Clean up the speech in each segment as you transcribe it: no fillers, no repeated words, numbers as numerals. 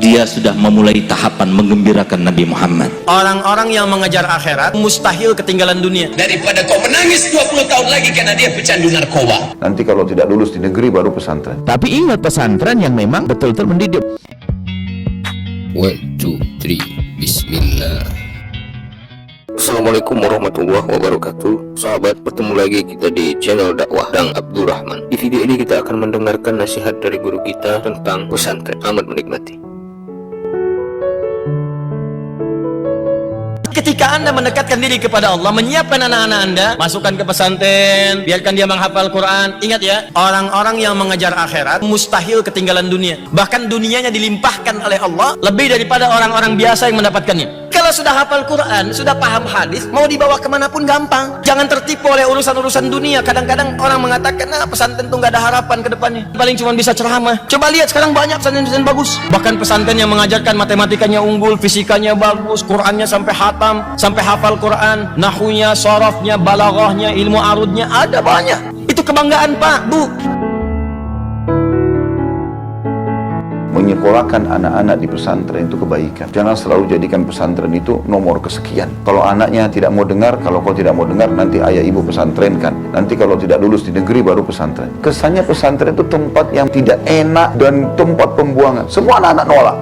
dia sudah memulai tahapan menggembirakan Nabi Muhammad. Orang-orang yang mengejar akhirat mustahil ketinggalan dunia. Daripada kau menangis 20 tahun lagi karena dia pecandu narkoba. Nanti kalau tidak lulus di negeri baru pesantren. Tapi ingat, pesantren yang memang betul-betul mendidik. 1, 2, 3, Bismillah. Assalamualaikum warahmatullahi wabarakatuh. Sahabat, bertemu lagi kita di channel dakwah Dang Abdurrahman. Di video ini kita akan mendengarkan nasihat dari guru kita tentang pesantren. Selamat menikmati. Ketika Anda mendekatkan diri kepada Allah, menyiapkan anak-anak Anda, masukkan ke pesantren, biarkan dia menghafal Quran. Ingat ya, orang-orang yang mengejar akhirat mustahil ketinggalan dunia. Bahkan dunianya dilimpahkan oleh Allah lebih daripada orang-orang biasa yang mendapatkannya. Kalau sudah hafal Quran, sudah paham hadis, mau dibawa kemanapun gampang. Jangan tertipu oleh urusan-urusan dunia. Kadang-kadang orang mengatakan, pesantren tuh gak ada harapan ke depannya, paling cuma bisa ceramah. Coba lihat sekarang banyak pesantren-pesantren bagus. Bahkan pesantren yang mengajarkan matematikanya unggul, fisikanya bagus, Qurannya sampai hatam, sampai hafal Quran, nahunya, sorofnya, balaghahnya, ilmu arudnya, ada banyak. Itu kebanggaan Pak, Bu. Menyekolahkan anak-anak di pesantren itu kebaikan. Jangan selalu jadikan pesantren itu nomor kesekian. Kalau anaknya tidak mau dengar, kalau kau tidak mau dengar, nanti ayah ibu pesantrenkan. Nanti kalau tidak lulus di negeri baru pesantren. Kesannya pesantren itu tempat yang tidak enak dan tempat pembuangan. Semua anak-anak nolak.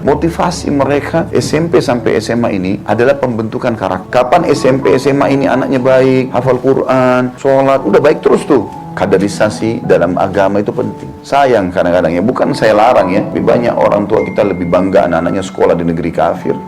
Motivasi mereka SMP sampai SMA ini adalah pembentukan karakter. Kapan SMP SMA ini anaknya baik, hafal Quran, sholat, udah baik terus tuh. Kaderisasi dalam agama itu penting. Sayang kadang-kadang ya, bukan saya larang ya, lebih banyak orang tua kita lebih bangga anak-anaknya sekolah di negeri kafir.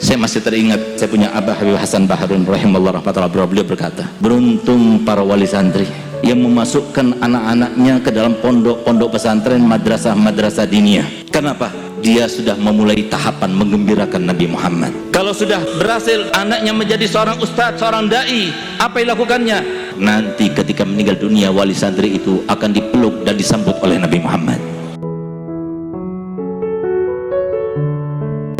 Saya masih teringat, saya punya Abah Habib Hasan Baharun rahimahullah rahmatullah, beliau berkata, beruntung para wali santri yang memasukkan anak-anaknya ke dalam pondok-pondok pesantren, madrasah-madrasah diniyah. Kenapa? Dia sudah memulai tahapan menggembirakan Nabi Muhammad. Kalau sudah berhasil anaknya menjadi seorang ustadz, seorang da'i, apa yang dilakukannya? Nanti ketika meninggal dunia, wali santri itu akan dipeluk dan disambut oleh Nabi Muhammad.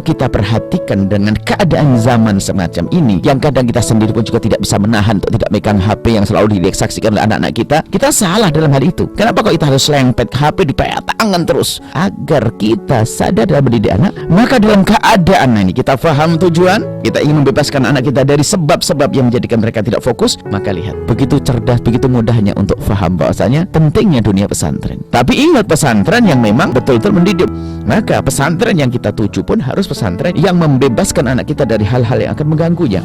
Kita perhatikan dengan keadaan zaman semacam ini, yang kadang kita sendiri pun juga tidak bisa menahan untuk tidak megang HP yang selalu disaksikan oleh anak-anak kita. Kita salah dalam hal itu. Kenapa kok kita harus lempet HP di tangan terus? Agar kita sadar dalam mendidik anak, maka dalam keadaan ini kita paham tujuan, kita ingin membebaskan anak kita dari sebab-sebab yang menjadikan mereka tidak fokus, maka lihat, begitu cerdas, begitu mudahnya untuk paham bahwasanya pentingnya dunia pesantren. Tapi ingat, pesantren yang memang betul-betul mendidik. Maka pesantren yang kita tuju pun harus pesantren yang membebaskan anak kita dari hal-hal yang akan mengganggunya.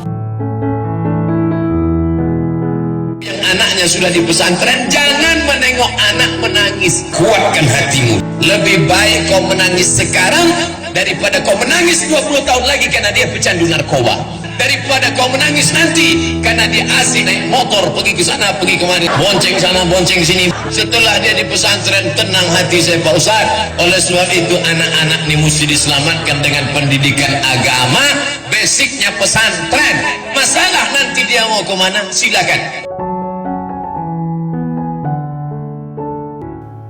Yang anaknya sudah di pesantren, jangan menengok anak menangis. Kuatkan hatimu. Lebih baik kau menangis sekarang daripada kau menangis 20 tahun lagi karena dia pecandu narkoba. Daripada kau menangis nanti karena dia asik naik motor pergi ke sana pergi kemari, bonceng sana bonceng sini. Setelah dia di pesantren, tenang hati saya Pak Ustaz. Oleh sebab itu anak-anak ini mesti diselamatkan dengan pendidikan agama, basicnya pesantren. Masalah nanti dia mau kemana, silakan.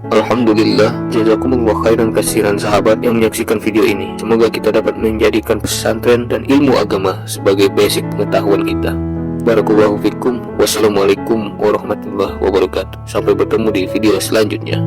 Alhamdulillah, jazakumullah khairan kasiran sahabat yang menyaksikan video ini. Semoga kita dapat menjadikan pesantren dan ilmu agama sebagai basic pengetahuan kita. Barakallahu fikum. Wassalamualaikum warahmatullahi wabarakatuh. Sampai bertemu di video selanjutnya.